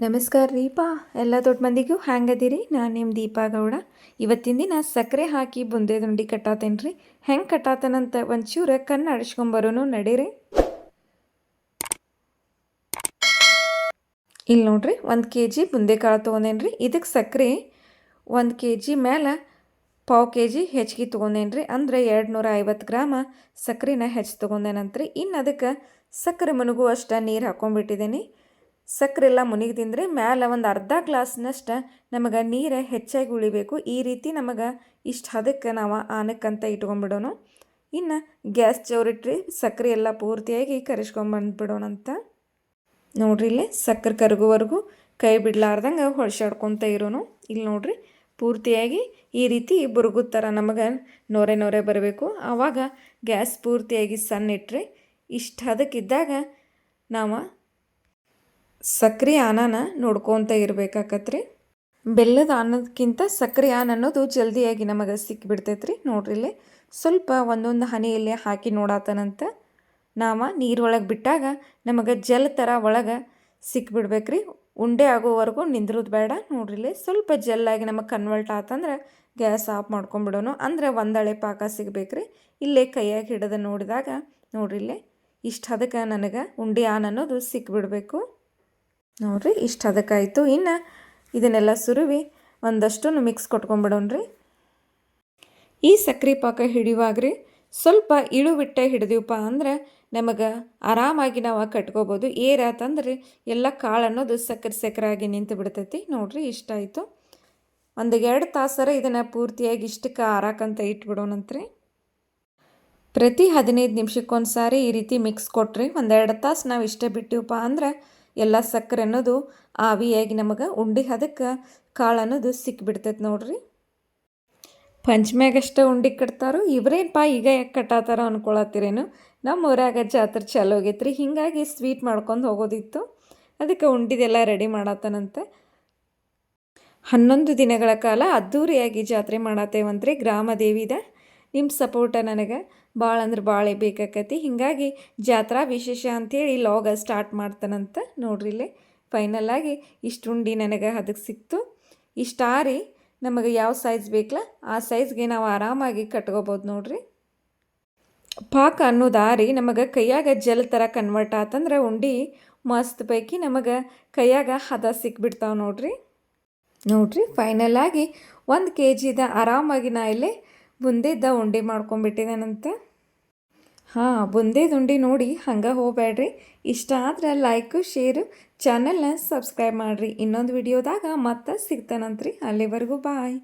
ನಮಸ್ಕಾರ ರೀಪಾ ಎಲ್ಲ ದೊಡ್ಡ ಮಂದಿಗೂ ಹ್ಯಾಂಗದಿರಿ. ನಾನು ನಿಮ್ಮ ದೀಪಾ ಗೌಡ. ಇವತ್ತಿನ ದಿನ ಸಕ್ಕರೆ ಹಾಕಿ ಬುಂದೆ ದುಂಡಿ ಕಟ್ಟಾತೇನೆ ರೀ. ಹೆಂಗೆ ಕಟ್ಟಾತನಂತ ಒಂಚೂರು ಕಣ್ಣು ಆಡಿಸ್ಕೊಂಬರೋನು ನಡೀರಿ. ಇಲ್ಲಿ ನೋಡ್ರಿ 1 kg ಬುಂದೆ ಕಾಳು ತೊಗೊಂಡೇನಿ ರೀ. ಇದಕ್ಕೆ ಸಕ್ಕರೆ 1 kg ಮೇಲೆ 1/2 kg ಹೆಚ್ಚಿಗೆ ತೊಗೊಂಡೇನಿ ರೀ. ಅಂದರೆ 250 ಗ್ರಾಮ ಸಕ್ಕರೆನ ಹೆಚ್ಚು ತೊಗೊಂಡೇನಂತ್ರಿ. ಇನ್ನು ಅದಕ್ಕೆ ಸಕ್ಕರೆ ಮುನುಗು ಅಷ್ಟು ನೀರು ಹಾಕ್ಕೊಂಡ್ಬಿಟ್ಟಿದ್ದೀನಿ. ಸಕ್ಕರೆ ಎಲ್ಲ ಮುನಿಗಿದಿಂದ್ರೆ ಮ್ಯಾಲೆ ಒಂದು ಅರ್ಧ ಗ್ಲಾಸ್ನಷ್ಟು ನಮಗೆ ನೀರು ಹೆಚ್ಚಾಗಿ ಉಳಿಬೇಕು. ಈ ರೀತಿ ನಮಗೆ ಇಷ್ಟು ಹದಕ್ಕೆ ನಾವು ಆನಕ್ಕಂತ ಇಟ್ಕೊಂಡ್ಬಿಡೋಣ. ಇನ್ನು ಗ್ಯಾಸ್ ಚೌರಿಟ್ರಿ ಸಕ್ಕರೆ ಎಲ್ಲ ಪೂರ್ತಿಯಾಗಿ ಕರಿಸ್ಕೊಂಬಂದ್ಬಿಡೋಣಂತ. ನೋಡ್ರಿ ಇಲ್ಲೇ ಸಕ್ಕರೆ ಕರಗುವರೆಗೂ ಕೈ ಬಿಡಲಾರ್ದಂಗೆ ಹೊಳ್ಸಾಡ್ಕೊತ ಇರೋನು. ಇಲ್ಲಿ ನೋಡ್ರಿ ಪೂರ್ತಿಯಾಗಿ ಈ ರೀತಿ ಬುರುಗು ಥರ ನಮಗೆ ನೊರೆ ಬರಬೇಕು. ಆವಾಗ ಗ್ಯಾಸ್ ಪೂರ್ತಿಯಾಗಿ ಸಣ್ಣ ಇಟ್ಟರೆ ಇಷ್ಟು ಹದಕ್ಕಿದ್ದಾಗ ನಾವು ಸಕ್ರೆ ಆನನ ನೋಡ್ಕೊತ ಇರಬೇಕಾಕತ್ರಿ. ಬೆಲ್ಲದ ಅನ್ನೋದಕ್ಕಿಂತ ಸಕ್ಕರೆ ಆನ್ ಅನ್ನೋದು ಜಲ್ದಿಯಾಗಿ ನಮಗೆ ಸಿಕ್ಕಿಬಿಡ್ತೈತ್ರಿ. ನೋಡ್ರಿ ಇಲ್ಲಿ ಸ್ವಲ್ಪ ಒಂದೊಂದು ಹನಿಯಲ್ಲಿ ಹಾಕಿ ನೋಡಾತನಂತ. ನಾವು ನೀರೊಳಗೆ ಬಿಟ್ಟಾಗ ನಮಗೆ ಜಲ್ ಥರ ಒಳಗೆ ಸಿಕ್ಬಿಡ್ಬೇಕ್ರಿ. ಉಂಡೆ ಆಗೋವರೆಗೂ ನಿಂದ್ರೋದು ಬೇಡ. ನೋಡ್ರಿ ಇಲ್ಲಿ ಸ್ವಲ್ಪ ಜಲ್ಲಾಗಿ ನಮಗೆ ಕನ್ವರ್ಟ್ ಆತಂದ್ರೆ ಗ್ಯಾಸ್ ಆಫ್ ಮಾಡ್ಕೊಂಬಿಡೋನು. ಅಂದ್ರೆ ಒಂದಳೆ ಪಾಕ ಸಿಗಬೇಕ್ರಿ. ಇಲ್ಲೇ ಕೈಯಾಗಿ ಹಿಡಿದು ನೋಡಿದಾಗ ನೋಡ್ರಿ ಇಲ್ಲೇ ಇಷ್ಟು ಹದಕ್ಕೆ ನನಗೆ ಉಂಡೆ ಆನ್ ಅನ್ನೋದು ಸಿಕ್ಬಿಡಬೇಕು. ನೋಡಿರಿ ಇಷ್ಟು ಹದಕ್ಕಾಯಿತು. ಇನ್ನು ಇದನ್ನೆಲ್ಲ ಸುರುವಿ ಒಂದಷ್ಟು ಮಿಕ್ಸ್ ಕೊಟ್ಕೊಂಬಿಡೋಣ್ರಿ. ಈ ಸಕ್ಕರೆ ಪಾಕ ಹಿಡಿಯುವಾಗ್ರಿ ಸ್ವಲ್ಪ ಇಳು ಬಿಟ್ಟೆ ಹಿಡಿದೀವಪ್ಪ ಅಂದ್ರೆ ನಮಗೆ ಆರಾಮಾಗಿ ನಾವು ಕಟ್ಕೋಬೋದು. ಏರಾತಂದ್ರೆ ಎಲ್ಲ ಕಾಳು ಅನ್ನೋದು ಸಕ್ಕರೆ ಆಗಿ ನಿಂತು ಬಿಡ್ತೈತಿ. ನೋಡಿರಿ ಇಷ್ಟಾಯಿತು. 1-2 ತಾಸರ ಇದನ್ನು ಪೂರ್ತಿಯಾಗಿ ಇಷ್ಟಕ್ಕೆ ಆರಾಕಂತ ಇಟ್ಬಿಡೋಣಂತ್ರಿ. ಪ್ರತಿ 15 ನಿಮಿಷಕ್ಕೊಂದು ಸಾರಿ ಈ ರೀತಿ ಮಿಕ್ಸ್ ಕೊಟ್ರಿ 1-2 ತಾಸು ನಾವು ಇಷ್ಟೇ ಬಿಟ್ಟಿವಪ್ಪ ಅಂದ್ರೆ ಎಲ್ಲ ಸಕ್ಕರೆ ಅನ್ನೋದು ಆವಿಯಾಗಿ ನಮಗೆ ಉಂಡೆ ಹದಕ್ಕೆ ಕಾಳು ಅನ್ನೋದು ಸಿಕ್ಕಿಬಿಡ್ತೈತೆ. ನೋಡ್ರಿ ಪಂಚಮ್ಯಾಗಷ್ಟ ಉಂಡೆ ಕಟ್ತಾರೋ ಇವರೇನಪ್ಪ ಈಗ ಯಾಕೆ ಕಟ್ಟಾತಾರೋ ಅಂದ್ಕೊಳತ್ತೀರೇನು. ನಮ್ಮ ಊರಾಗ ಜಾತ್ರೆ ಚಾಲು ಆಗೈತ್ರಿ. ಹೀಗಾಗಿ ಸ್ವೀಟ್ ಮಾಡ್ಕೊಂಡು ಹೋಗೋದಿತ್ತು. ಅದಕ್ಕೆ ಉಂಡಿದೆಲ್ಲ ರೆಡಿ ಮಾಡತ್ತಾನಂತೆ. 11 ದಿನಗಳ ಕಾಲ ಅದ್ದೂರಿಯಾಗಿ ಜಾತ್ರೆ ಮಾಡತ್ತೇವಂತ್ರಿ ಗ್ರಾಮ ದೇವಿದ. ನಿಮ್ಮ ಸಪೋರ್ಟ ನನಗೆ ಭಾಳ ಅಂದ್ರೆ ಭಾಳ ಬೇಕಾಕತಿ. ಹೀಗಾಗಿ ಜಾತ್ರಾ ವಿಶೇಷ ಅಂಥೇಳಿ ಲಾಗ ಸ್ಟಾರ್ಟ್ ಮಾಡ್ತಾನಂತ. ನೋಡ್ರಿ ಇಲ್ಲೇ ಫೈನಲ್ಲಾಗಿ ಇಷ್ಟು ಉಂಡೆ ನನಗೆ ಅದಕ್ಕೆ ಸಿಕ್ತು. ಇಷ್ಟಾರಿ ನಮಗೆ ಯಾವ ಸೈಜ್ ಬೇಕಲ್ಲ ಆ ಸೈಜ್ಗೆ ನಾವು ಆರಾಮಾಗಿ ಕಟ್ಕೋಬೋದು. ನೋಡ್ರಿ ಪಾಕ ಅನ್ನೋದು ಆರಿ ನಮಗೆ ಕೈಯಾಗ ಜಲ್ ಥರ ಕನ್ವರ್ಟ್ ಆತಂದ್ರೆ ಉಂಡೆ ಮಸ್ತ್ ಪೈಕಿ ನಮಗೆ ಕೈಯಾಗ ಹದ ಸಿಕ್ಬಿಡ್ತಾವೆ. ನೋಡ್ರಿ ಫೈನಲ್ಲಾಗಿ 1 kg ಆರಾಮಾಗಿ ನಾ ಇಲ್ಲಿ ಬುಂದೇದ ಉಂಡೆ ಮಾಡ್ಕೊಂಬಿಟ್ಟಿದ್ದೇನಂತೆ. ಬುಂದೇದ ಉಂಡೆ ನೋಡಿ ಹಂಗೆ ಹೋಗಬೇಡ್ರಿ. ಇಷ್ಟ ಆದ್ರೆ ಲೈಕು ಶೇರು ಚಾನಲ್ನ ಸಬ್ಸ್ಕ್ರೈಬ್ ಮಾಡಿರಿ. ಇನ್ನೊಂದು ವಿಡಿಯೋದಾಗ ಮತ್ತೆ ಸಿಗ್ತಾನಂತ್ರಿ. ಅಲ್ಲಿವರೆಗೂ ಬಾಯ್.